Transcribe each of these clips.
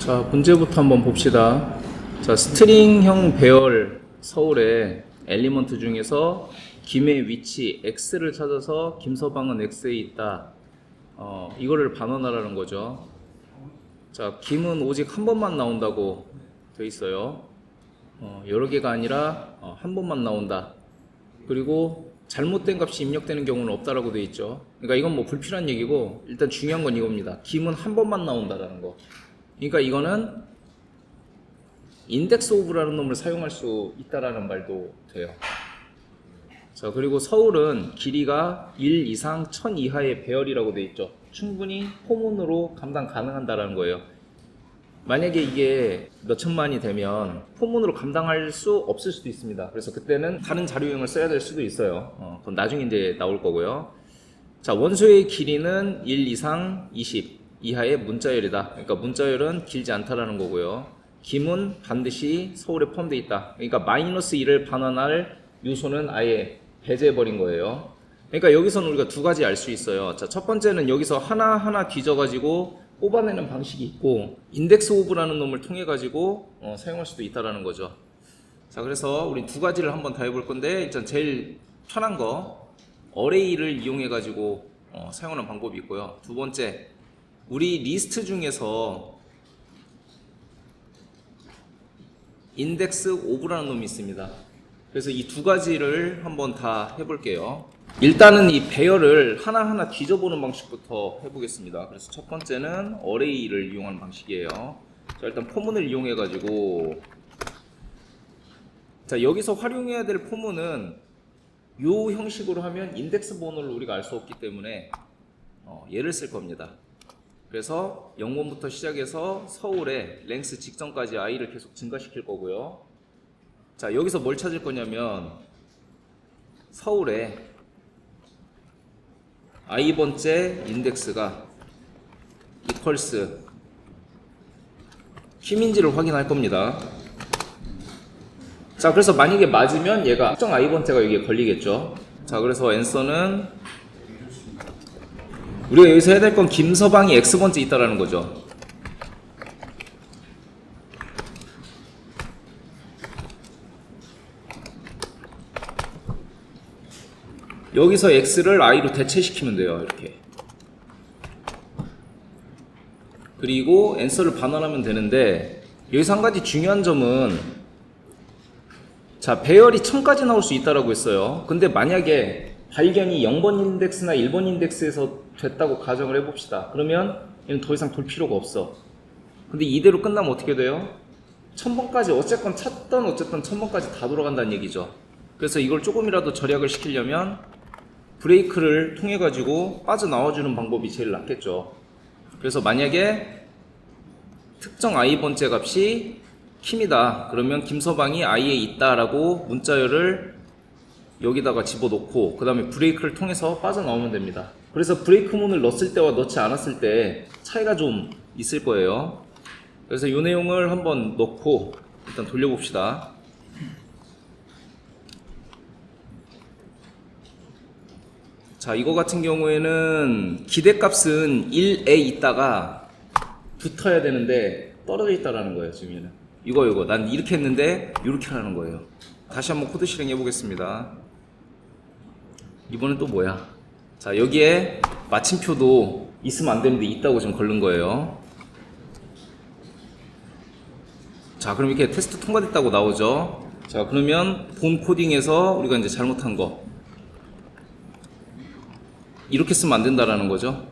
자, 문제부터 한번 봅시다. 자, 스트링형 배열 서울의 엘리먼트 중에서 김의 위치 X를 찾아서 김서방은 X에 있다. 이거를 반원하라는 거죠. 자, 김은 오직 한 번만 나온다고 돼 있어요. 여러 개가 아니라 한 번만 나온다. 그리고 잘못된 값이 입력되는 경우는 없다라고 돼 있죠. 그러니까 이건 뭐 불필요한 얘기고, 일단 중요한 건 이겁니다. 김은 한 번만 나온다라는 거. 그러니까 이거는 인덱스 오브라는 놈을 사용할 수 있다라는 말도 돼요. 자, 그리고 서울은 길이가 1 이상 1000 이하의 배열이라고 돼 있죠. 충분히 포문으로 감당 가능한다라는 거예요. 만약에 이게 몇 천만이 되면 포문으로 감당할 수 없을 수도 있습니다. 그래서 그때는 다른 자료형을 써야 될 수도 있어요. 그건 나중에 이제 나올 거고요. 자, 원소의 길이는 1 이상 20 이하의 문자열이다. 그러니까 문자열은 길지 않다라는 거고요. 김은 반드시 서울에 포함되어 있다. 그러니까 마이너스 1을 반환할 요소는 아예 배제해버린 거예요. 그러니까 여기서는 우리가 두 가지 알 수 있어요. 자, 첫 번째는 여기서 하나하나 뒤져가지고 뽑아내는 방식이 있고, 인덱스 오브라는 놈을 통해가지고 사용할 수도 있다라는 거죠. 자, 그래서 우리 두 가지를 한번 다 해볼 건데, 일단 제일 편한 거 어레이를 이용해가지고 사용하는 방법이 있고요. 두 번째, 우리 리스트 중에서 인덱스 오브라는 놈이 있습니다. 그래서 이 두 가지를 한번 다 해볼게요. 일단은 이 배열을 하나하나 뒤져보는 방식부터 해보겠습니다. 그래서 첫 번째는 어레이를 이용하는 방식이에요. 자, 일단 포문을 이용해가지고, 자, 여기서 활용해야 될 포문은 이 형식으로 하면 인덱스 번호를 우리가 알 수 없기 때문에 얘를 쓸 겁니다. 그래서 0번부터 시작해서 서울의 랭스 직전까지 i를 계속 증가시킬 거고요. 자, 여기서 뭘 찾을 거냐면 서울의 i번째 인덱스가 이퀄스 kim인지를 확인할 겁니다. 자, 그래서 만약에 맞으면 얘가 특정 i번째가 여기에 걸리겠죠. 자, 그래서 앤서는 우리가 여기서 해야 될 건 김서방이 X번째 있다라는 거죠. 여기서 X를 I로 대체시키면 돼요. 이렇게. 그리고 앤서를 반환하면 되는데, 여기서 한 가지 중요한 점은, 자, 배열이 1000까지 나올 수 있다라고 했어요. 근데 만약에 발견이 0번 인덱스나 1번 인덱스에서 됐다고 가정을 해봅시다. 그러면 얘는 더 이상 돌 필요가 없어. 근데 이대로 끝나면 어떻게 돼요? 1000번까지 어쨌건 찾던 어쨌든 1000번까지 다 돌아간다는 얘기죠. 그래서 이걸 조금이라도 절약을 시키려면 브레이크를 통해 가지고 빠져나와주는 방법이 제일 낫겠죠. 그래서 만약에 특정 i번째 값이 kim이다. 그러면 김서방이 i에 있다라고 문자열을 여기다가 집어넣고, 그 다음에 브레이크를 통해서 빠져나오면 됩니다. 그래서 브레이크 문을 넣었을 때와 넣지 않았을 때 차이가 좀 있을 거예요. 그래서 이 내용을 한번 넣고 일단 돌려봅시다. 자, 이거 같은 경우에는 기대값은 1에 있다가 붙어야 되는데 떨어져 있다라는 거예요. 지금 얘는 이거 난 이렇게 했는데 이렇게 하라는 거예요. 다시 한번 코드 실행해 보겠습니다. 이번엔 또 뭐야? 자, 여기에 마침표도 있으면 안 되는데 있다고 지금 걸른 거예요. 자, 그럼 이렇게 테스트 통과됐다고 나오죠. 자, 그러면 본 코딩에서 우리가 이제 잘못한 거 이렇게 쓰면 안 된다라는 거죠.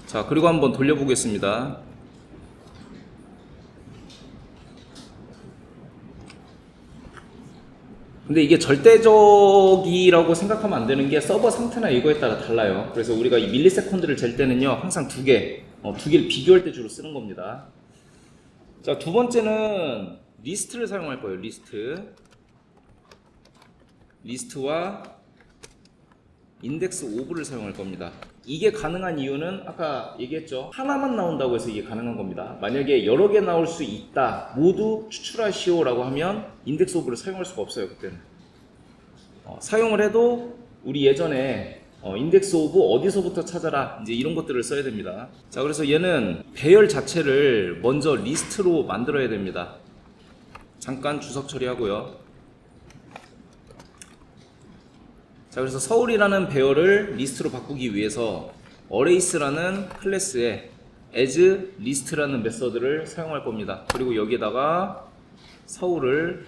자, 그리고 한번 돌려보겠습니다. 근데 이게 절대적이라고 생각하면 안 되는 게 서버 상태나 이거에 따라 달라요. 그래서 우리가 이 밀리세컨드를 잴 때는요, 항상 두 개를 비교할 때 주로 쓰는 겁니다. 자, 두 번째는 리스트를 사용할 거예요. 리스트와 인덱스 오브를 사용할 겁니다. 이게 가능한 이유는 아까 얘기했죠. 하나만 나온다고 해서 이게 가능한 겁니다. 만약에 여러 개 나올 수 있다, 모두 추출하시오 라고 하면 인덱스 오브를 사용할 수가 없어요. 그때는 사용을 해도 우리 예전에 인덱스 오브 어디서부터 찾아라, 이제 이런 것들을 써야 됩니다. 자, 그래서 얘는 배열 자체를 먼저 리스트로 만들어야 됩니다. 잠깐 주석 처리하고요. 자, 그래서 서울이라는 배열을 리스트로 바꾸기 위해서 어레이스라는 클래스에 as list라는 메서드를 사용할 겁니다. 그리고 여기에다가 서울을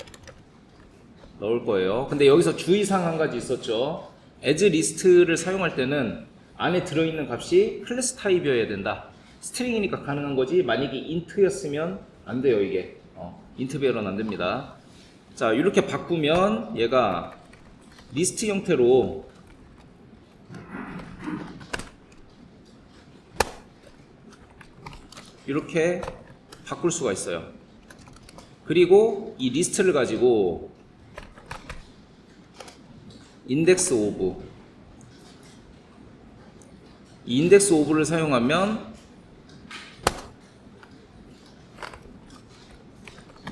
넣을 거예요. 근데 여기서 주의사항 한 가지 있었죠. as list를 사용할 때는 안에 들어있는 값이 클래스 타입이어야 된다. 스트링이니까 가능한 거지, 만약에 int였으면 안 돼요. 이게 int 배열은 안 됩니다. 자, 이렇게 바꾸면 얘가 리스트 형태로 이렇게 바꿀 수가 있어요. 그리고 이 리스트를 가지고 인덱스 오브, 이 인덱스 오브를 사용하면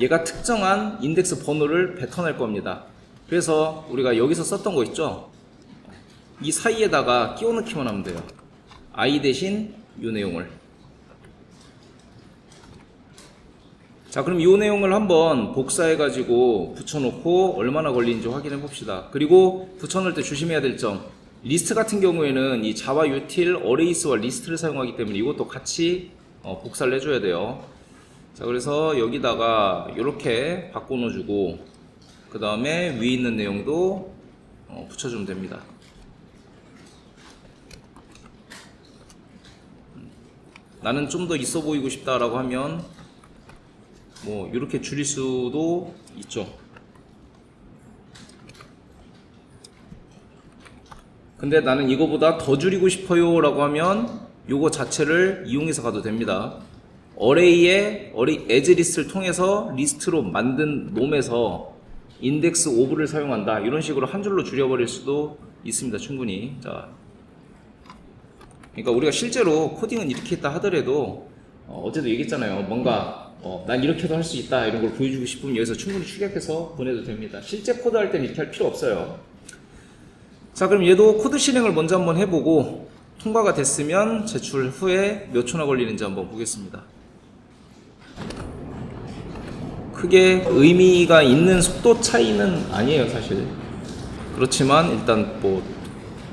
얘가 특정한 인덱스 번호를 뱉어낼 겁니다. 그래서 우리가 여기서 썼던 거 있죠? 이 사이에다가 끼워 넣기만 하면 돼요. i 대신 이 내용을. 자, 그럼 이 내용을 한번 복사해 가지고 붙여놓고 얼마나 걸리는지 확인해 봅시다. 그리고 붙여놓을 때 조심해야 될 점, 리스트 같은 경우에는 이 자와 util 어레이스와 리스트를 사용하기 때문에 이것도 같이 복사를 해줘야 돼요. 자, 그래서 여기다가 이렇게 바꿔 넣어주고 그 다음에 위에 있는 내용도 붙여주면 됩니다. 나는 좀 더 있어 보이고 싶다라고 하면 뭐 이렇게 줄일 수도 있죠. 근데 나는 이거보다 더 줄이고 싶어요 라고 하면 요거 자체를 이용해서 가도 됩니다. 어레이의 as list를 통해서 리스트로 만든 놈에서 인덱스 오브를 사용한다, 이런 식으로 한 줄로 줄여버릴 수도 있습니다. 충분히. 자, 그러니까 우리가 실제로 코딩은 이렇게 했다 하더라도 어제도 얘기했잖아요. 뭔가 난 이렇게도 할 수 있다, 이런 걸 보여주고 싶으면 여기서 충분히 축약해서 보내도 됩니다. 실제 코드 할 때는 이렇게 할 필요 없어요. 자, 그럼 얘도 코드 실행을 먼저 한번 해보고 통과가 됐으면 제출 후에 몇 초나 걸리는지 한번 보겠습니다. 크게 의미가 있는 속도 차이는 아니에요, 사실. 그렇지만 일단 뭐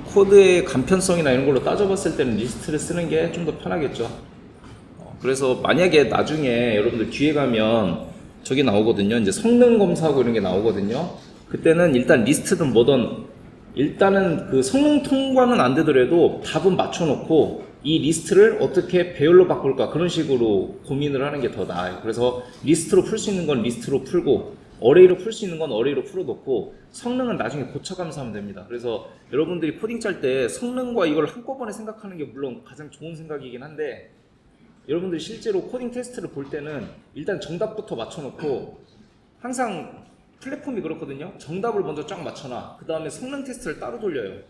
코드의 간편성이나 이런 걸로 따져봤을 때는 리스트를 쓰는 게 좀 더 편하겠죠. 그래서 만약에 나중에 여러분들 뒤에 가면 저기 나오거든요. 이제 성능 검사하고 이런 게 나오거든요. 그때는 일단 리스트든 뭐든 일단은 그 성능 통과는 안 되더라도 답은 맞춰놓고 이 리스트를 어떻게 배열로 바꿀까, 그런 식으로 고민을 하는 게 더 나아요. 그래서 리스트로 풀 수 있는 건 리스트로 풀고 어레이로 풀 수 있는 건 어레이로 풀어놓고 성능은 나중에 고쳐가면서 하면 됩니다. 그래서 여러분들이 코딩 짤 때 성능과 이걸 한꺼번에 생각하는 게 물론 가장 좋은 생각이긴 한데, 여러분들이 실제로 코딩 테스트를 볼 때는 일단 정답부터 맞춰놓고, 항상 플랫폼이 그렇거든요. 정답을 먼저 쫙 맞춰놔. 그 다음에 성능 테스트를 따로 돌려요.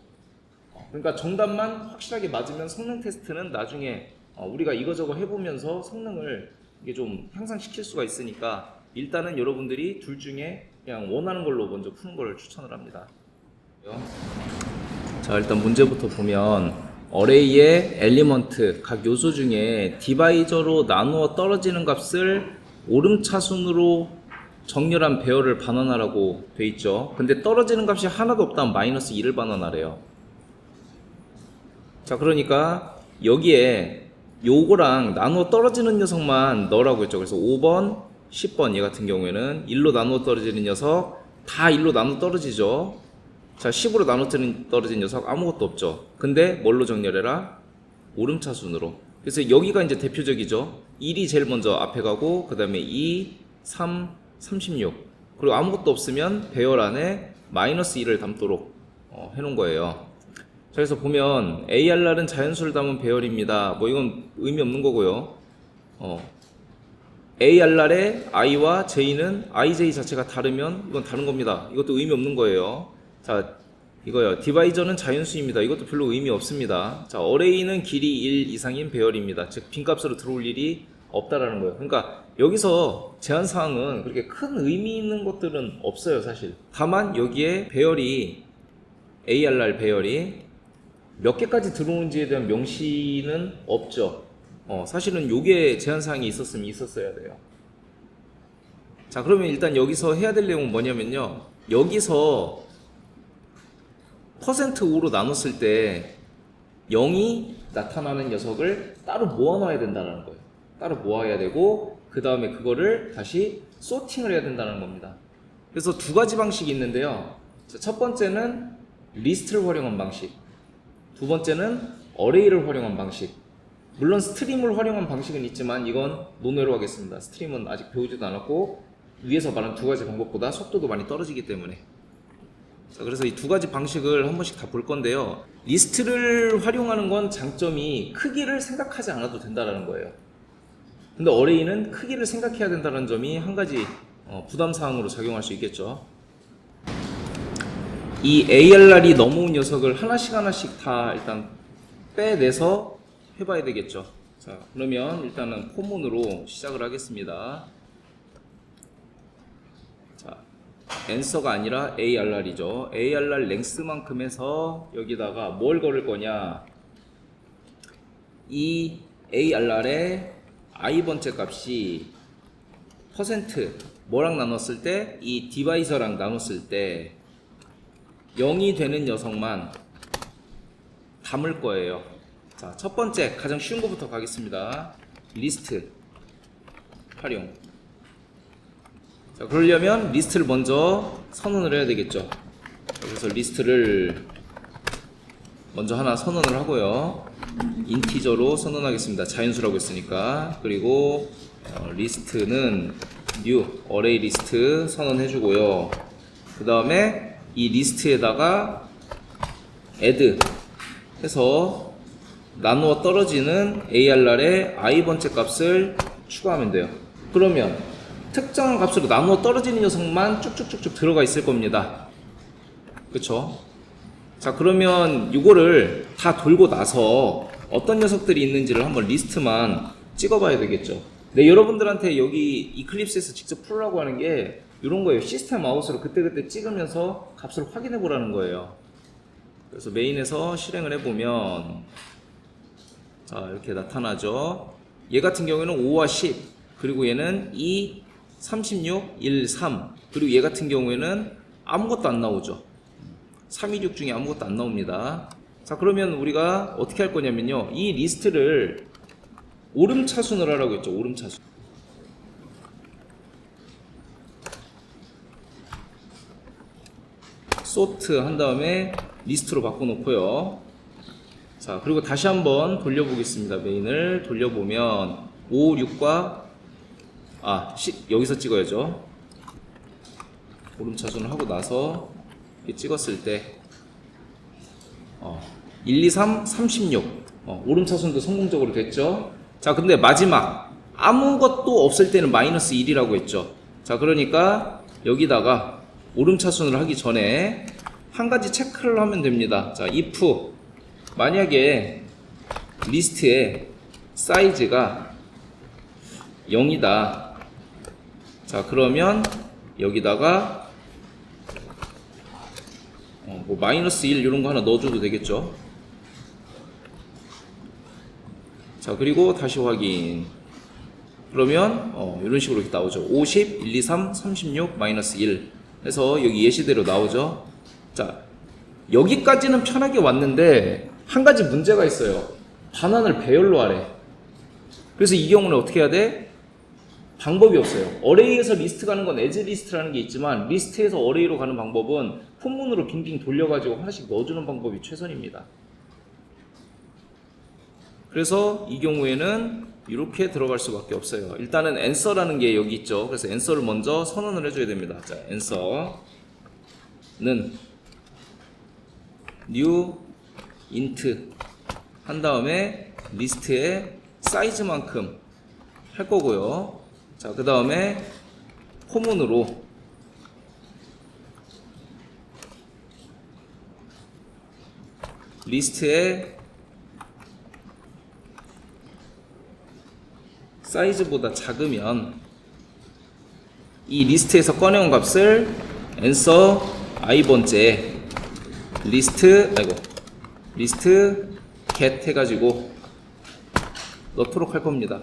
그러니까 정답만 확실하게 맞으면 성능 테스트는 나중에 우리가 이거저거 해보면서 성능을 이게 좀 향상시킬 수가 있으니까 일단은 여러분들이 둘 중에 그냥 원하는 걸로 먼저 푸는 걸 추천을 합니다. 자, 일단 문제부터 보면 어레이의 엘리먼트 각 요소 중에 디바이저로 나누어 떨어지는 값을 오름차순으로 정렬한 배열을 반환하라고 돼 있죠. 근데 떨어지는 값이 하나도 없다면 마이너스 2를 반환하래요. 자, 그러니까 여기에 요거랑 나누어 떨어지는 녀석만 넣으라고 했죠. 그래서 5번, 10번 얘 같은 경우에는 1로 나누어 떨어지는 녀석 다 1로 나누어 떨어지죠. 자, 10으로 나눠 떨어진 녀석 아무것도 없죠. 근데 뭘로 정렬해라? 오름차순으로. 그래서 여기가 이제 대표적이죠. 1이 제일 먼저 앞에 가고 그 다음에 2, 3, 36. 그리고 아무것도 없으면 배열 안에 마이너스 1을 담도록 해놓은 거예요. 자, 그래서 보면 ARR은 자연수를 담은 배열입니다. 뭐 이건 의미 없는 거고요. ARR의 I와 J는 IJ 자체가 다르면 이건 다른 겁니다. 이것도 의미 없는 거예요. 자, 이거요. 디바이저는 자연수입니다. 이것도 별로 의미 없습니다. 자, 어레이는 길이 1 이상인 배열입니다. 즉 빈값으로 들어올 일이 없다라는 거예요. 그러니까 여기서 제한사항은 그렇게 큰 의미 있는 것들은 없어요, 사실. 다만 여기에 배열이 ARR 배열이 몇 개까지 들어오는지에 대한 명시는 없죠. 사실은 요게 제한사항이 있었으면 있었어야 돼요. 자, 그러면 일단 여기서 해야 될 내용은 뭐냐면요, 여기서 %5로 나눴을 때 0이 나타나는 녀석을 따로 모아놔야 된다는 거예요. 따로 모아야 되고, 그 다음에 그거를 다시 소팅을 해야 된다는 겁니다. 그래서 두 가지 방식이 있는데요. 첫 번째는 리스트를 활용한 방식, 두 번째는 어레이를 활용한 방식. 물론 스트림을 활용한 방식은 있지만 이건 논외로 하겠습니다. 스트림은 아직 배우지도 않았고 위에서 말한 두 가지 방법보다 속도도 많이 떨어지기 때문에. 자, 그래서 이 두 가지 방식을 한 번씩 다 볼 건데요. 리스트를 활용하는 건 장점이 크기를 생각하지 않아도 된다는 거예요. 근데 어레이는 크기를 생각해야 된다는 점이 한 가지 부담사항으로 작용할 수 있겠죠. 이 ARR이 넘어온 녀석을 하나씩 다 일단 빼내서 해봐야 되겠죠. 자, 그러면 일단은 포문으로 시작을 하겠습니다. 자, answer가 아니라 ARR이죠. ARR 랭스만큼 해서 여기다가 뭘 걸을 거냐, 이 ARR의 i번째 값이 뭐랑 나눴을 때, 이 디바이저랑 나눴을 때 0이 되는 녀석만 담을 거예요. 자, 첫 번째 가장 쉬운 것부터 가겠습니다. 리스트 활용. 자, 그러려면 리스트를 먼저 선언을 해야 되겠죠. 그래서 리스트를 먼저 하나 선언을 하고요. 인티저로 선언하겠습니다. 자연수라고 했으니까. 그리고 리스트는 new array 리스트 선언해 주고요. 그 다음에 이 리스트에다가 add 해서 나누어 떨어지는 ARR의 i번째 값을 추가하면 돼요. 그러면 특정한 값으로 나누어 떨어지는 녀석만 쭉쭉쭉쭉 들어가 있을 겁니다. 그쵸? 자, 그러면 이거를 다 돌고 나서 어떤 녀석들이 있는지를 한번 리스트만 찍어봐야 되겠죠. 네, 여러분들한테 여기 이클립스에서 직접 풀으라고 하는 게 이런 거예요. 시스템 아웃으로 그때그때 찍으면서 값을 확인해 보라는 거예요. 그래서 메인에서 실행을 해보면 자, 이렇게 나타나죠. 얘 같은 경우에는 5와 10, 그리고 얘는 2, 36, 1, 3, 그리고 얘 같은 경우에는 아무것도 안 나오죠. 3, 2, 6 중에 아무것도 안 나옵니다. 자, 그러면 우리가 어떻게 할 거냐면요, 이 리스트를 오름차순을 하라고 했죠. 오름차순. 소트 한 다음에 리스트로 바꿔놓고요. 자, 그리고 다시 한번 돌려보겠습니다. 메인을 돌려보면 5, 6과 여기서 찍어야죠. 오름차순을 하고 나서 이렇게 찍었을 때 1, 2, 3, 36 오름차순도 성공적으로 됐죠. 자, 근데 마지막 아무것도 없을 때는 마이너스 1이라고 했죠. 자, 그러니까 여기다가 오름차순을 하기 전에 한 가지 체크를 하면 됩니다. 자, if 만약에 리스트의 사이즈가 0이다. 자, 그러면 여기다가 뭐 마이너스 1 이런 거 하나 넣어줘도 되겠죠. 자, 그리고 다시 확인. 그러면 이런 식으로 이렇게 나오죠. 50, 1, 2, 3, 36, 마이너스 1 해서 여기 예시대로 나오죠. 자, 여기까지는 편하게 왔는데 한 가지 문제가 있어요. 반환을 배열로 하래. 그래서 이 경우는 어떻게 해야 돼? 방법이 없어요. 어레이에서 리스트 가는 건 as 리스트라는 게 있지만 리스트에서 어레이로 가는 방법은 포문으로 빙빙 돌려가지고 하나씩 넣어주는 방법이 최선입니다. 그래서 이 경우에는 이렇게 들어갈 수밖에 없어요. 일단은 answer라는 게 여기 있죠. 그래서 answer를 먼저 선언을 해줘야 됩니다. 자, answer는 new int 한 다음에 리스트의 사이즈만큼 할 거고요. 자, 그 다음에 포문으로 리스트의 사이즈보다 작으면 이 리스트에서 꺼내온 값을 answer i번째 리스트 리스트 get 해가지고 넣도록 할 겁니다.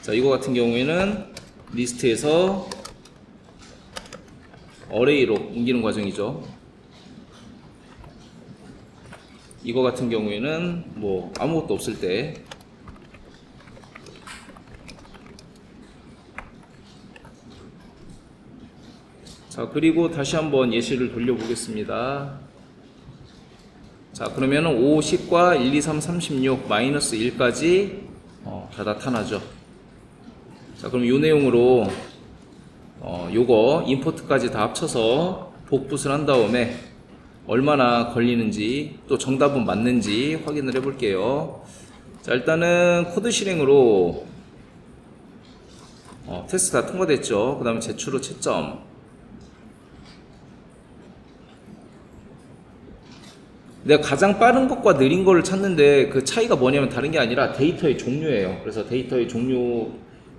자, 이거 같은 경우에는 리스트에서 어레이로 옮기는 과정이죠. 이거 같은 경우에는 뭐 아무것도 없을 때 자, 그리고 다시 한번 예시를 돌려보겠습니다. 자, 그러면은 5, 10과 1, 2, 3, 36, 마이너스 1까지 다 나타나죠. 자, 그럼 이 내용으로 요거 임포트까지 다 합쳐서 복붙을 한 다음에 얼마나 걸리는지 또 정답은 맞는지 확인을 해 볼게요. 자, 일단은 코드 실행으로 테스트 다 통과됐죠. 그 다음에 제출 후 채점. 내가 가장 빠른 것과 느린 거를 찾는데 그 차이가 뭐냐면 다른 게 아니라 데이터의 종류예요. 그래서 데이터의 종류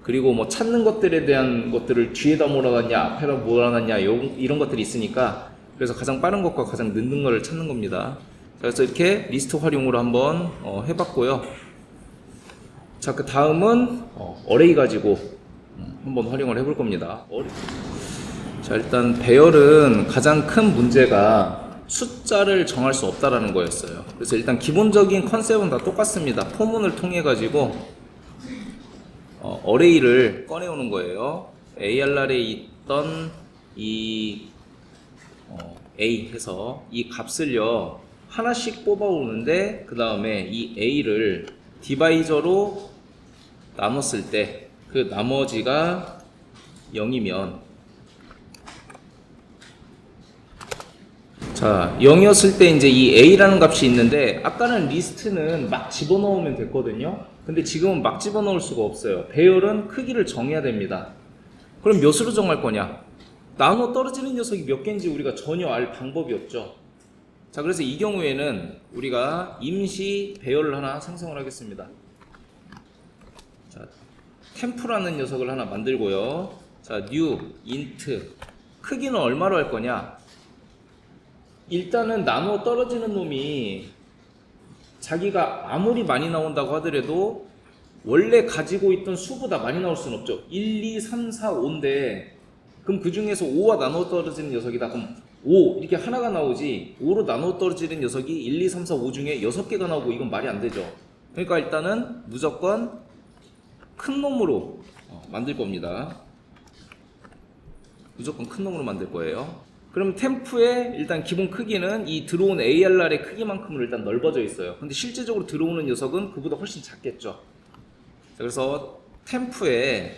그리고 뭐 찾는 것들에 대한 것들을 뒤에다 몰아놨냐 앞에다 몰아놨냐 이런 것들이 있으니까 그래서 가장 빠른 것과 가장 늦는 거를 찾는 겁니다. 그래서 이렇게 리스트 활용으로 한번 해봤고요. 자, 그 다음은 어레이 가지고 한번 활용을 해볼 겁니다. 자, 일단 배열은 가장 큰 문제가 숫자를 정할 수 없다라는 거였어요. 그래서 일단 기본적인 컨셉은 다 똑같습니다. 포문을 통해 가지고 어레이를 꺼내오는 거예요. ARR에 있던 이 A 해서 이 값을요 하나씩 뽑아오는데 그 다음에 이 A를 디바이저로 나눴을 때 그 나머지가 0이면 자, 0이었을 때 이제 이 A라는 값이 있는데 아까는 리스트는 막 집어넣으면 됐거든요. 근데 지금은 막 집어넣을 수가 없어요. 배열은 크기를 정해야 됩니다. 그럼 몇으로 정할 거냐? 나눠 떨어지는 녀석이 몇 개인지 우리가 전혀 알 방법이 없죠. 자, 그래서 이 경우에는 우리가 임시 배열을 하나 생성을 하겠습니다. 자, 템프라는 녀석을 하나 만들고요. 자, new int 크기는 얼마로 할 거냐? 일단은 나눠 떨어지는 놈이 자기가 아무리 많이 나온다고 하더라도 원래 가지고 있던 수보다 많이 나올 수는 없죠. 1, 2, 3, 4, 5인데 그럼 그 중에서 5와 나눠 떨어지는 녀석이다. 그럼 5 이렇게 하나가 나오지 5로 나눠 떨어지는 녀석이 1, 2, 3, 4, 5 중에 6개가 나오고 이건 말이 안 되죠. 그러니까 일단은 무조건 큰 놈으로 만들 겁니다. 무조건 큰 놈으로 만들 거예요. 그럼 템프의 일단 기본 크기는 이 들어온 ARR의 크기만큼으로 일단 넓어져 있어요. 근데 실제적으로 들어오는 녀석은 그보다 훨씬 작겠죠. 자, 그래서 템프의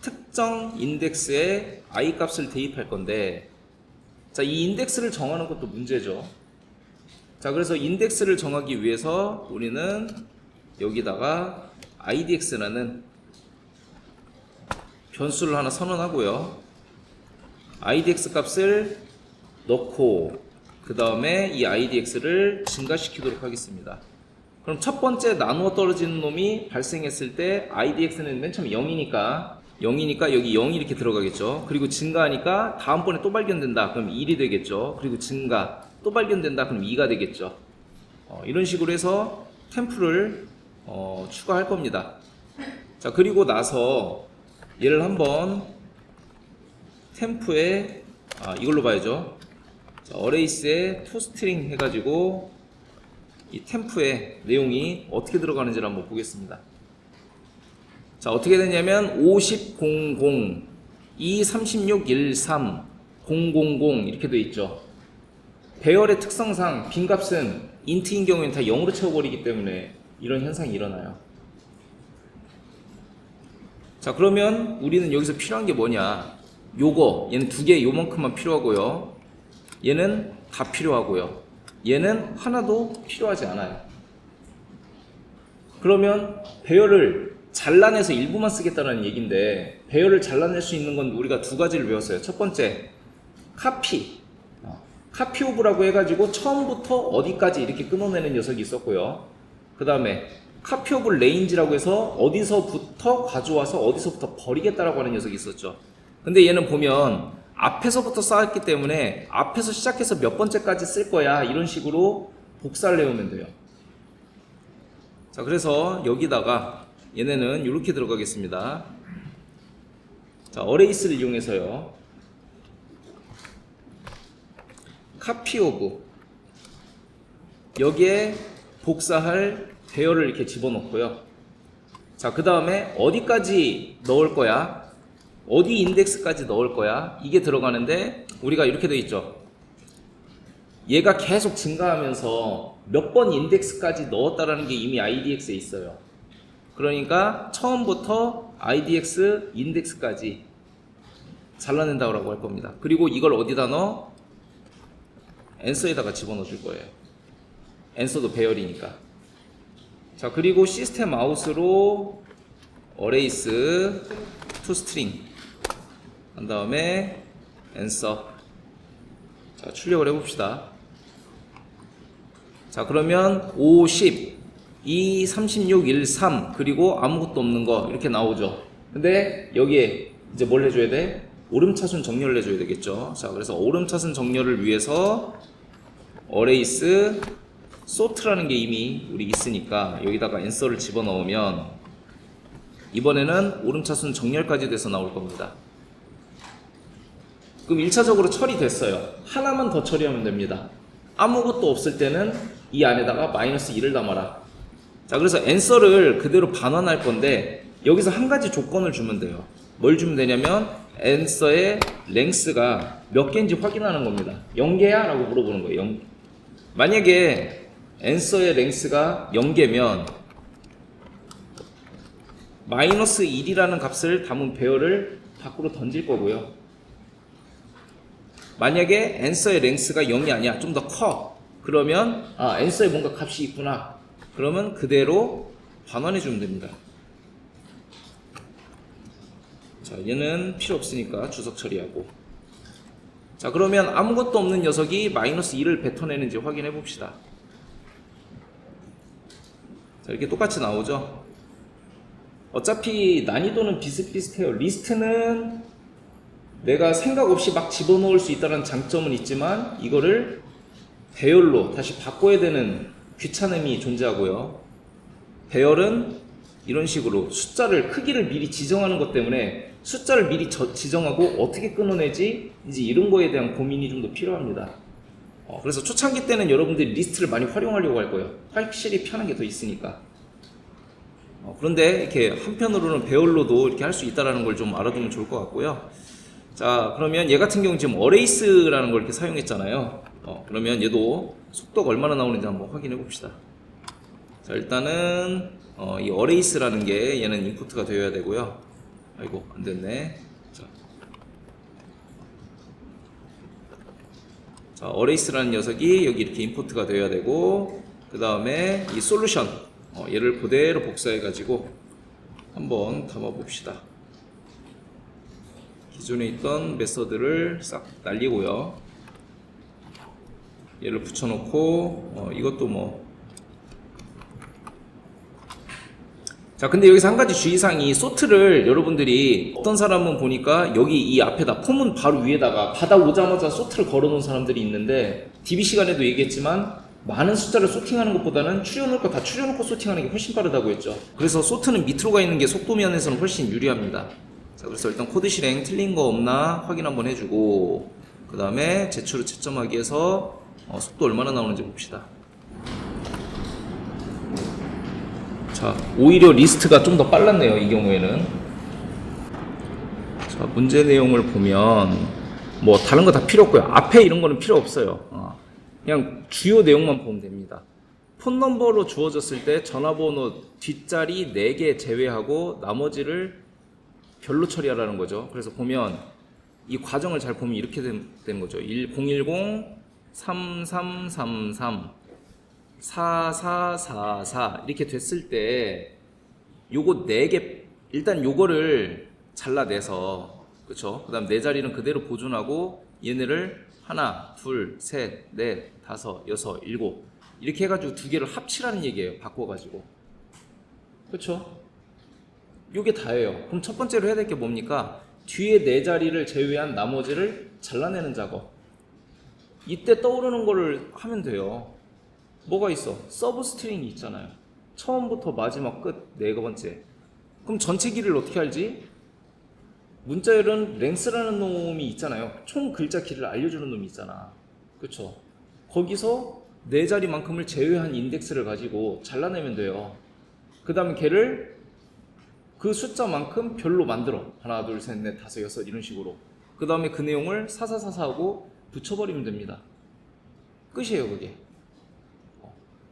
특정 인덱스에 i 값을 대입할 건데 자, 이 인덱스를 정하는 것도 문제죠. 자, 그래서 인덱스를 정하기 위해서 우리는 여기다가 idx라는 변수를 하나 선언하고요. idx 값을 넣고 그 다음에 이 idx를 증가시키도록 하겠습니다. 그럼 첫 번째 나누어 떨어지는 놈이 발생했을 때 idx는 맨 처음에 0이니까 여기 0이 이렇게 들어가겠죠. 그리고 증가하니까 다음번에 또 발견된다. 그럼 1이 되겠죠. 그리고 증가 또 발견된다. 그럼 2가 되겠죠. 이런 식으로 해서 템프를 추가할 겁니다. 자, 그리고 나서 얘를 한번 템프에 이걸로 봐야죠. 자, 어레이스에 toString 해가지고 이 템프의 내용이 어떻게 들어가는지를 한번 보겠습니다. 자, 어떻게 되냐면 50, 00, 2, 36, 13, 000 이렇게 돼 있죠. 배열의 특성상 빈값은 int인 경우에는 다 0으로 채워버리기 때문에 이런 현상이 일어나요. 자, 그러면 우리는 여기서 필요한 게 뭐냐? 요거, 얘는 두 개 요만큼만 필요하고요. 얘는 다 필요하고요. 얘는 하나도 필요하지 않아요. 그러면 배열을 잘라내서 일부만 쓰겠다는 얘기인데 배열을 잘라낼 수 있는 건 우리가 두 가지를 배웠어요. 첫 번째, 카피 오브라고 해가지고 처음부터 어디까지 이렇게 끊어내는 녀석이 있었고요. 그 다음에 카피 오브 레인지라고 해서 어디서부터 가져와서 어디서부터 버리겠다라고 하는 녀석이 있었죠. 근데 얘는 보면 앞에서부터 쌓았기 때문에 앞에서 시작해서 몇 번째까지 쓸 거야 이런 식으로 복사를 해오면 돼요. 자, 그래서 여기다가 얘네는 이렇게 들어가겠습니다. 자, 어레이스를 이용해서요. 카피 오브 여기에 복사할 배열을 이렇게 집어넣고요. 자, 그 다음에 어디까지 넣을 거야? 어디 인덱스까지 넣을 거야? 이게 들어가는데 우리가 이렇게 돼 있죠. 얘가 계속 증가하면서 몇 번 인덱스까지 넣었다라는 게 이미 IDX에 있어요. 그러니까 처음부터 IDX 인덱스까지 잘라낸다고 할 겁니다. 그리고 이걸 어디다 넣어? 앤서에다가 집어넣어 줄 거예요. 앤서도 배열이니까. 자, 그리고 시스템 아웃으로 어레이스 투 스트링 한 다음에 앤서. 자, 출력을 해봅시다. 자, 그러면 50, 2, 36, 1, 3 그리고 아무것도 없는 거 이렇게 나오죠. 근데 여기에 이제 뭘 해줘야 돼? 오름차순 정렬을 해줘야 되겠죠. 자, 그래서 오름차순 정렬을 위해서 어레이스 sort라는 게 이미 우리 있으니까 여기다가 앤서를 집어넣으면 이번에는 오름차순 정렬까지 돼서 나올 겁니다. 그럼 1차적으로 처리됐어요. 하나만 더 처리하면 됩니다. 아무것도 없을 때는 이 안에다가 -1을 담아라. 자, 그래서 앤서를 그대로 반환할 건데 여기서 한 가지 조건을 주면 돼요. 뭘 주면 되냐면 앤서의 랭스가 몇 개인지 확인하는 겁니다. 0개야? 라고 물어보는 거예요. 만약에 앤서의 랭스가 0개면 -1이라는 값을 담은 배열을 밖으로 던질 거고요. 만약에 앤서의 랭스가 0이 아니야, 좀 더 커. 그러면 앤서에 뭔가 값이 있구나. 그러면 그대로 반환해 주면 됩니다. 자, 얘는 필요 없으니까 주석 처리하고. 자, 그러면 아무것도 없는 녀석이 -1을 뱉어내는지 확인해 봅시다. 자, 이렇게 똑같이 나오죠. 어차피 난이도는 비슷비슷해요. 리스트는 내가 생각 없이 막 집어넣을 수 있다는 장점은 있지만 이거를 배열로 다시 바꿔야 되는 귀찮음이 존재하고요. 배열은 이런 식으로 숫자를 크기를 미리 지정하는 것 때문에 숫자를 미리 지정하고 어떻게 끊어내지 이제 이런 거에 대한 고민이 좀 더 필요합니다. 그래서 초창기 때는 여러분들이 리스트를 많이 활용하려고 할 거예요. 확실히 편한 게 더 있으니까. 그런데 이렇게 한편으로는 배열로도 이렇게 할 수 있다는 걸 좀 알아두면 좋을 것 같고요. 자, 그러면 얘 같은 경우는 지금 어레이스라는 걸 이렇게 사용했잖아요. 그러면 얘도 속도가 얼마나 나오는지 한번 확인해 봅시다. 자, 일단은 이 어레이스라는 게 얘는 인풋가 되어야 되고요. 아이고, 안 됐네. 자, 어레이스라는 녀석이 여기 이렇게 인풋가 되어야 되고, 그 다음에 이 솔루션 얘를 그대로 복사해 가지고 한번 담아 봅시다. 기존에 있던 메서드를 싹 날리고요. 얘를 붙여놓고 이것도 뭐. 자, 근데 여기서 한 가지 주의사항이 소트를 여러분들이 어떤 사람은 보니까 여기 이 앞에다 폼은 바로 위에다가 받아오자마자 소트를 걸어놓은 사람들이 있는데 DB 시간에도 얘기했지만 많은 숫자를 소팅하는 것보다는 추려놓을 거 다 추려놓고 소팅하는 게 훨씬 빠르다고 했죠. 그래서 소트는 밑으로 가 있는 게 속도 면에서는 훨씬 유리합니다. 자, 그래서 일단 코드 실행 틀린 거 없나 확인 한번 해주고, 그 다음에 제출을 채점하기 위해서 속도 얼마나 나오는지 봅시다. 자, 오히려 리스트가 좀 더 빨랐네요, 이 경우에는. 자, 문제 내용을 보면 뭐 다른 거 다 필요 없고요. 앞에 이런 거는 필요 없어요. 그냥 주요 내용만 보면 됩니다. 폰 넘버로 주어졌을 때 전화번호 뒷자리 4개 제외하고 나머지를 별로 처리하라는 거죠. 그래서 보면 이 과정을 잘 보면 이렇게 되는 거죠. 010-3333 4444 이렇게 됐을 때 요거 4개 일단 요거를 잘라내서, 그쵸? 그 다음 4자리는 그대로 보존하고 얘네를 하나, 둘, 셋, 넷, 다섯, 여섯, 일곱 이렇게 해가지고 2개를 합치라는 얘기예요. 바꿔가지고. 그쵸? 요게 다예요. 그럼 첫 번째로 해야 될 게 뭡니까? 뒤에 4자리를 제외한 나머지를 잘라내는 작업. 이때 떠오르는 거를 하면 돼요. 뭐가 있어? 서브 스트링이 있잖아요. 처음부터 마지막 끝 네 번째. 그럼 전체 길이를 어떻게 알지? 문자열은 랭스라는 놈이 있잖아요. 총 글자 길이를 알려주는 놈이 있잖아. 그쵸? 거기서 네 자리만큼을 제외한 인덱스를 가지고 잘라내면 돼요. 그 다음에 걔를 그 숫자만큼 별로 만들어. 하나, 둘, 셋, 넷, 다섯, 여섯 이런 식으로. 그 다음에 그 내용을 사사사사 하고 붙여버리면 됩니다. 끝이에요, 그게.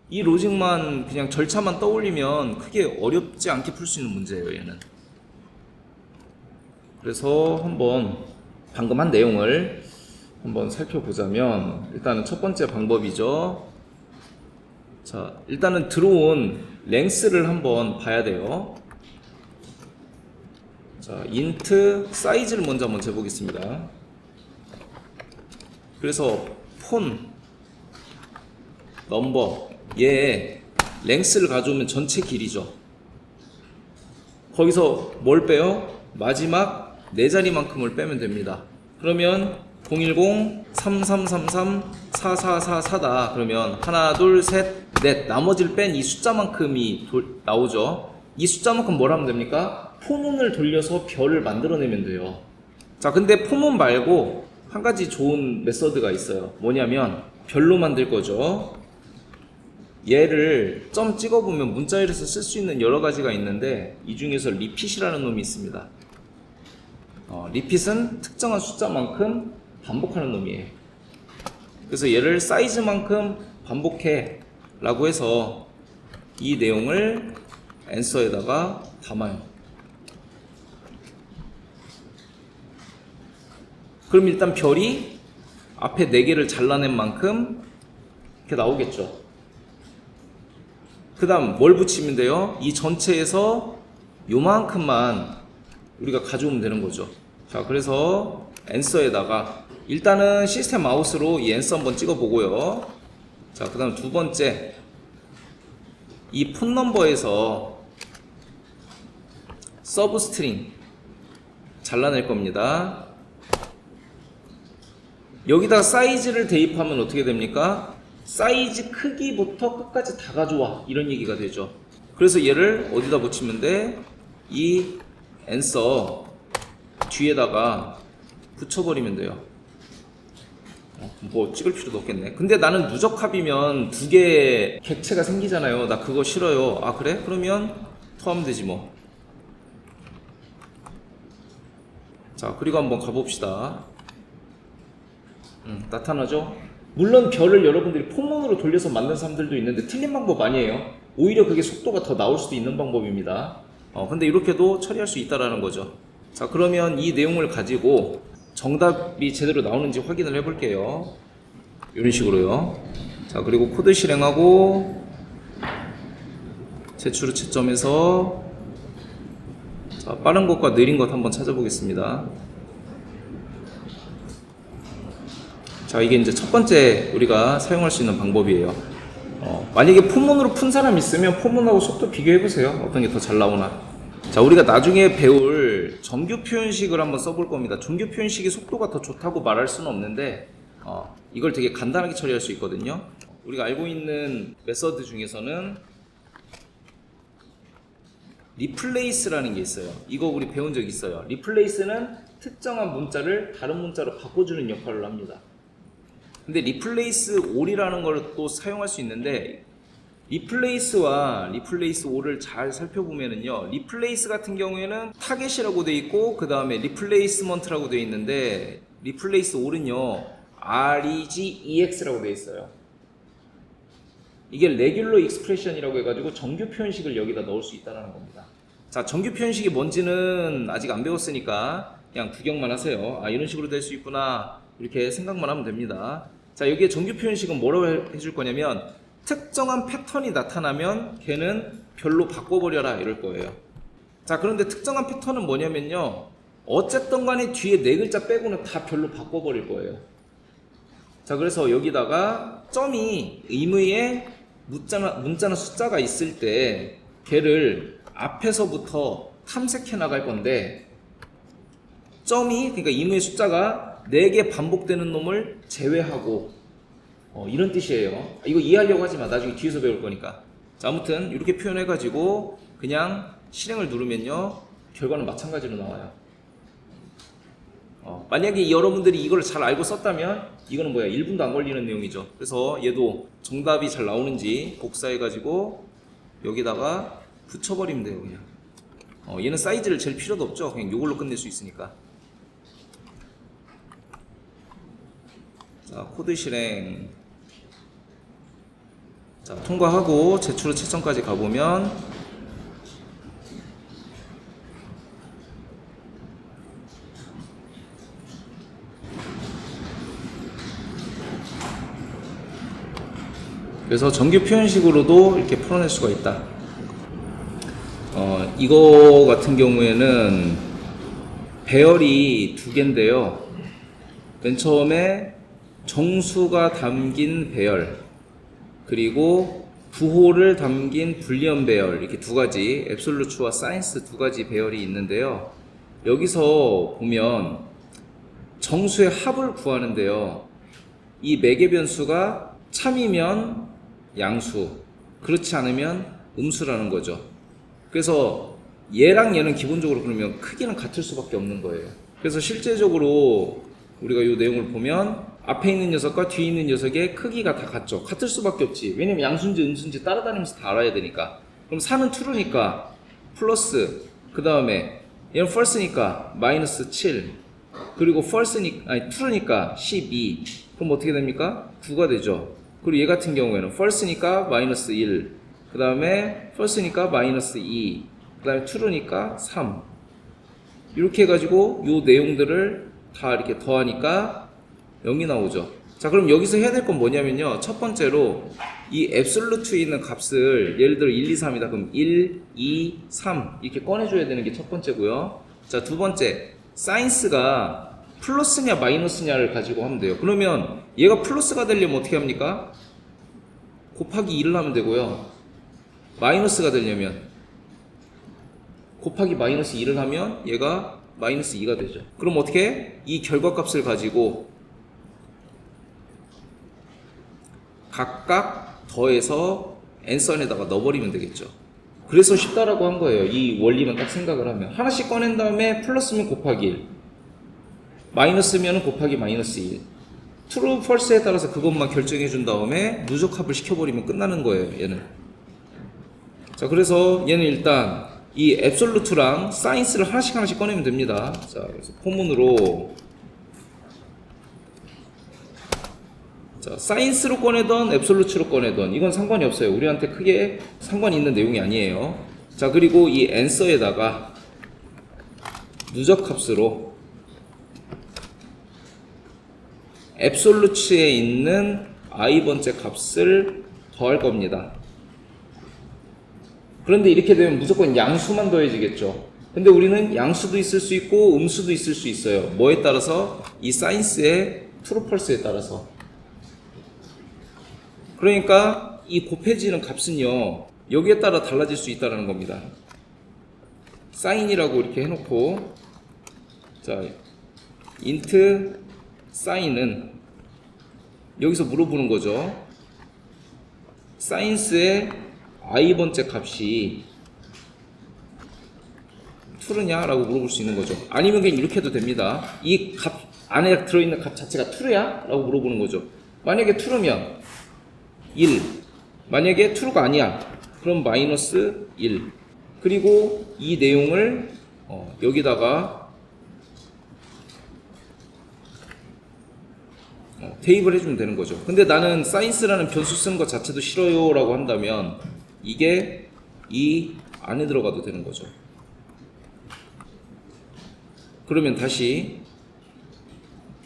이 로직만 그냥 절차만 떠올리면 크게 어렵지 않게 풀 수 있는 문제예요, 얘는. 그래서 한번 방금 한 내용을 한번 살펴보자면, 일단은 첫 번째 방법이죠. 자, 일단은 들어온 랭스를 한번 봐야 돼요. 자, int 사이즈를 먼저 한번 재보겠습니다. 그래서 폰 넘버 얘 랭스를 가져오면 전체 길이죠. 거기서 뭘 빼요? 마지막 네 자리만큼을 빼면 됩니다. 그러면 010-3333-4444다. 그러면 하나, 둘, 셋, 넷 나머지를 뺀 이 숫자만큼이 나오죠. 이 숫자만큼 뭘 하면 됩니까? 포문을 돌려서 별을 만들어내면 돼요. 자, 근데 포문 말고 한 가지 좋은 메서드가 있어요. 뭐냐면 별로 만들 거죠. 얘를 점 찍어보면 문자열에서 쓸 수 있는 여러 가지가 있는데 이 중에서 리핏이라는 놈이 있습니다. 리핏은 특정한 숫자만큼 반복하는 놈이에요. 그래서 얘를 사이즈만큼 반복해 라고 해서 이 내용을 answer에다가 담아요. 그럼 일단 별이 앞에 4개를 잘라낸 만큼 이렇게 나오겠죠. 그 다음 뭘 붙이면 돼요? 이 전체에서 요만큼만 우리가 가져오면 되는 거죠. 자, 그래서 answer에다가 일단은 시스템 마우스로 이 answer 한번 찍어 보고요. 자, 그 다음 두 번째, 이 폰 넘버에서 서브 스트링 잘라낼 겁니다. 여기다가 사이즈를 대입하면 어떻게 됩니까? 사이즈 크기부터 끝까지 다 가져와, 이런 얘기가 되죠. 그래서 얘를 어디다 붙이면 돼? 이 answer 뒤에다가 붙여버리면 돼요. 뭐 찍을 필요도 없겠네. 근데 나는 누적합이면 두 개의 객체가 생기잖아요. 나 그거 싫어요. 아, 그래? 그러면 토하면 되지 뭐. 자, 그리고 한번 가봅시다. 나타나죠? 물론 별을 여러분들이 포문으로 돌려서 만든 사람들도 있는데 틀린 방법 아니에요. 오히려 그게 속도가 더 나올 수도 있는 방법입니다. 근데 이렇게도 처리할 수 있다라는 거죠. 자, 그러면 이 내용을 가지고 정답이 제대로 나오는지 확인을 해 볼게요. 이런 식으로요. 자, 그리고 코드 실행하고 제출 후 채점해서 자, 빠른 것과 느린 것 한번 찾아보겠습니다. 자, 이게 이제 첫 번째 우리가 사용할 수 있는 방법이에요. 만약에 포문으로 푼 사람 있으면 포문하고 속도 비교해 보세요. 어떤 게 더 잘 나오나. 자, 우리가 나중에 배울 정규 표현식을 한번 써볼 겁니다. 정규 표현식이 속도가 더 좋다고 말할 수는 없는데 이걸 되게 간단하게 처리할 수 있거든요. 우리가 알고 있는 메서드 중에서는 리플레이스라는 게 있어요. 이거 우리 배운 적 있어요. 리플레이스는 특정한 문자를 다른 문자로 바꿔주는 역할을 합니다. 근데 리플레이스 올이라는 걸 또 사용할 수 있는데 리플레이스와 리플레이스 올을 잘 살펴보면은요, 리플레이스 같은 경우에는 타겟이라고 돼 있고 그 다음에 리플레이스먼트라고 돼 있는데 리플레이스 올은요 REGEX라고 돼 있어요. 이게 레귤러 익스프레션이라고 해가지고 정규 표현식을 여기다 넣을 수 있다는 겁니다. 자, 정규 표현식이 뭔지는 아직 안 배웠으니까 그냥 구경만 하세요. 아, 이런 식으로 될 수 있구나 이렇게 생각만 하면 됩니다. 자, 여기에 정규 표현식은 뭐라고 해줄 거냐면 특정한 패턴이 나타나면 걔는 별로 바꿔버려라 이럴 거예요. 자, 그런데 특정한 패턴은 뭐냐면요, 어쨌든 간에 뒤에 네 글자 빼고는 다 별로 바꿔버릴 거예요. 자, 그래서 여기다가 점이 의무에 문자나 숫자가 있을 때 걔를 앞에서부터 탐색해 나갈 건데, 점이 그러니까 의무의 숫자가 4개 반복되는 놈을 제외하고 이런 뜻이에요. 이거 이해하려고 하지 마. 나중에 뒤에서 배울 거니까. 자, 아무튼 이렇게 표현해가지고 그냥 실행을 누르면요, 결과는 마찬가지로 나와요. 만약에 여러분들이 이걸 잘 알고 썼다면 이거는 뭐야? 1분도 안 걸리는 내용이죠. 그래서 얘도 정답이 잘 나오는지 복사해가지고 여기다가 붙여버리면 돼요. 그냥 얘는 사이즈를 잴 필요도 없죠. 그냥 이걸로 끝낼 수 있으니까. 자, 코드 실행. 자, 통과하고 제출 후 채점까지 가보면 그래서 정규 표현식으로도 이렇게 풀어낼 수가 있다. 이거 같은 경우에는 배열이 두 개인데요. 맨 처음에 정수가 담긴 배열, 그리고 부호를 담긴 불리언 배열, 이렇게 두 가지, 앱솔루트와 사이언스 두 가지 배열이 있는데요. 여기서 보면 정수의 합을 구하는데요. 이 매개 변수가 참이면 양수, 그렇지 않으면 음수라는 거죠. 그래서 얘랑 얘는 기본적으로 그러면 크기는 같을 수밖에 없는 거예요. 그래서 실제적으로 우리가 이 내용을 보면 앞에 있는 녀석과 뒤에 있는 녀석의 크기가 다 같죠. 같을 수밖에 없지. 왜냐면 양수인지 음수인지 따라다니면서 다 알아야 되니까. 그럼 4는 true니까 플러스, 그 다음에 얘는 false니까 마이너스 7, 그리고 true니까 12. 그럼 어떻게 됩니까? 9가 되죠. 그리고 얘 같은 경우에는 false니까 마이너스 1, 그 다음에 false니까 마이너스 2, 그 다음에 true니까 3. 이렇게 해가지고 요 내용들을 다 이렇게 더하니까 0이 나오죠. 자, 그럼 여기서 해야 될 건 뭐냐면요, 첫 번째로 이 앱솔루트에 있는 값을 예를 들어 1, 2, 3이다. 그럼 1, 2, 3 이렇게 꺼내줘야 되는 게 첫 번째고요. 자, 두 번째, 사인스가 플러스냐 마이너스냐를 가지고 하면 돼요. 그러면 얘가 플러스가 되려면 어떻게 합니까? 곱하기 2를 하면 되고요. 마이너스가 되려면 곱하기 마이너스 2를 하면 얘가 마이너스 2가 되죠. 그럼 어떻게 해? 이 결과값을 가지고 각각 더해서 n선에다가 넣어버리면 되겠죠. 그래서 쉽다라고 한 거예요. 이 원리만 딱 생각을 하면 하나씩 꺼낸 다음에 플러스면 곱하기 1, 마이너스면 곱하기 마이너스 1, true, false에 따라서 그것만 결정해 준 다음에 누적합을 시켜버리면 끝나는 거예요. 얘는. 자, 그래서 얘는 일단 이 앱솔루트랑 사인스를 하나씩 꺼내면 됩니다. 자, 그래서 포문으로, 자, 사인스로 꺼내던 앱솔루트로 꺼내던 이건 상관이 없어요. 우리한테 크게 상관이 있는 내용이 아니에요. 자, 그리고 이 answer에다가 누적합수로 앱솔루트에 있는 i번째 값을 더할 겁니다. 그런데 이렇게 되면 무조건 양수만 더해지겠죠. 근데 우리는 양수도 있을 수 있고 음수도 있을 수 있어요. 뭐에 따라서? 이 사인스의 true, false에 따라서. 그러니까 이 곱해지는 값은요, 여기에 따라 달라질 수 있다는 겁니다. 사인이라고 이렇게 해놓고, 자, int 사인은 여기서 물어보는 거죠. 사인스의 i번째 값이 true냐? 라고 물어볼 수 있는 거죠. 아니면 그냥 이렇게 해도 됩니다. 이 값 안에 들어있는 값 자체가 true야? 라고 물어보는 거죠. 만약에 true면 1, 만약에 true가 아니야, 그럼 마이너스 1. 그리고 이 내용을 여기다가 대입을 해주면 되는 거죠. 근데 나는 사인스라는 변수 쓰는 것 자체도 싫어요 라고 한다면 이게 이 안에 들어가도 되는 거죠. 그러면 다시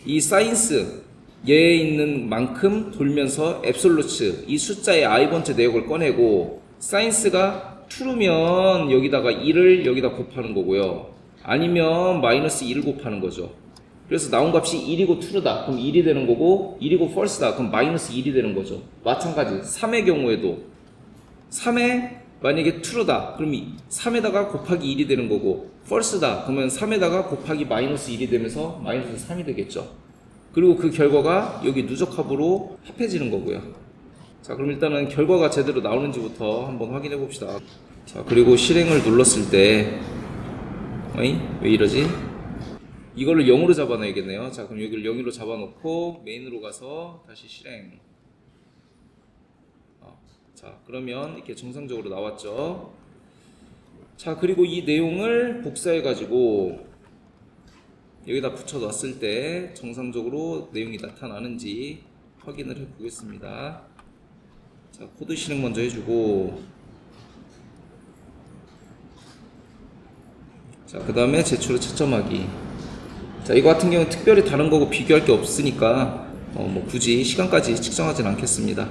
이 사인스 얘에 있는 만큼 돌면서 앱솔루트 이 숫자의 i번째 내역을 꺼내고, 사인스가 true면 여기다가 1을 여기다 곱하는 거고요. 아니면 마이너스 1을 곱하는 거죠. 그래서 나온 값이 1이고 true다. 그럼 1이 되는 거고, 1이고 false다. 그럼 마이너스 1이 되는 거죠. 마찬가지 3의 경우에도 3에 만약에 true다. 그럼 3에다가 곱하기 1이 되는 거고, false다. 그러면 3에다가 곱하기 마이너스 1이 되면서 마이너스 3이 되겠죠. 그리고 그 결과가 여기 누적합으로 합해지는 거고요. 자, 그럼 일단은 결과가 제대로 나오는지부터 한번 확인해 봅시다. 자, 그리고 실행을 눌렀을 때 어이? 왜 이러지? 이거를 0으로 잡아놔야겠네요. 자, 그럼 여기를 0으로 잡아놓고 메인으로 가서 다시 실행. 자, 그러면 이렇게 정상적으로 나왔죠. 자, 그리고 이 내용을 복사해 가지고 여기다 붙여 놨을 때 정상적으로 내용이 나타나는지 확인을 해 보겠습니다. 자, 코드 실행 먼저 해주고, 자, 그 다음에 제출을 채점하기. 자, 이거 같은 경우는 특별히 다른 거고 비교할 게 없으니까 뭐 굳이 시간까지 측정하진 않겠습니다.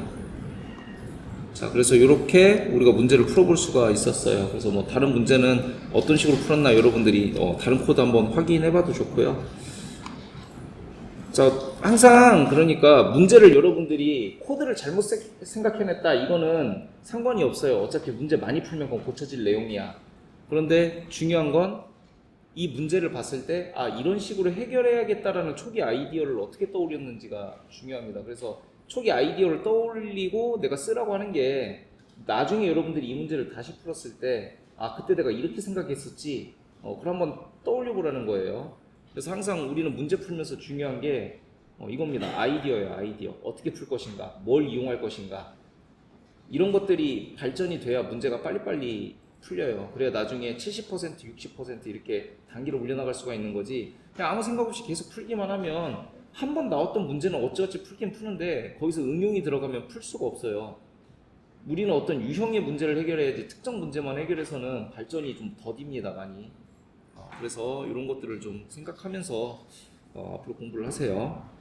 자, 그래서 이렇게 우리가 문제를 풀어볼 수가 있었어요. 그래서 뭐 다른 문제는 어떤 식으로 풀었나 여러분들이 다른 코드 한번 확인해봐도 좋고요. 자, 항상 그러니까 문제를 여러분들이 코드를 잘못 생각해냈다 이거는 상관이 없어요. 어차피 문제 많이 풀면 그건 고쳐질 내용이야. 그런데 중요한 건 이 문제를 봤을 때 이런 식으로 해결해야겠다라는 초기 아이디어를 어떻게 떠올렸는지가 중요합니다. 그래서 초기 아이디어를 떠올리고 내가 쓰라고 하는 게 나중에 여러분들이 이 문제를 다시 풀었을 때 그때 내가 이렇게 생각했었지 그걸 한번 떠올려 보라는 거예요. 그래서 항상 우리는 문제 풀면서 중요한 게 이겁니다. 아이디어예요. 아이디어. 어떻게 풀 것인가, 뭘 이용할 것인가, 이런 것들이 발전이 돼야 문제가 빨리빨리 풀려요. 그래야 나중에 70%, 60% 이렇게 단계로 올려나갈 수가 있는 거지. 그냥 아무 생각 없이 계속 풀기만 하면 한 번 나왔던 문제는 어찌어찌 풀긴 푸는데 거기서 응용이 들어가면 풀 수가 없어요. 우리는 어떤 유형의 문제를 해결해야지 특정 문제만 해결해서는 발전이 좀 더딥니다, 많이. 그래서 이런 것들을 좀 생각하면서 앞으로 공부를 하세요.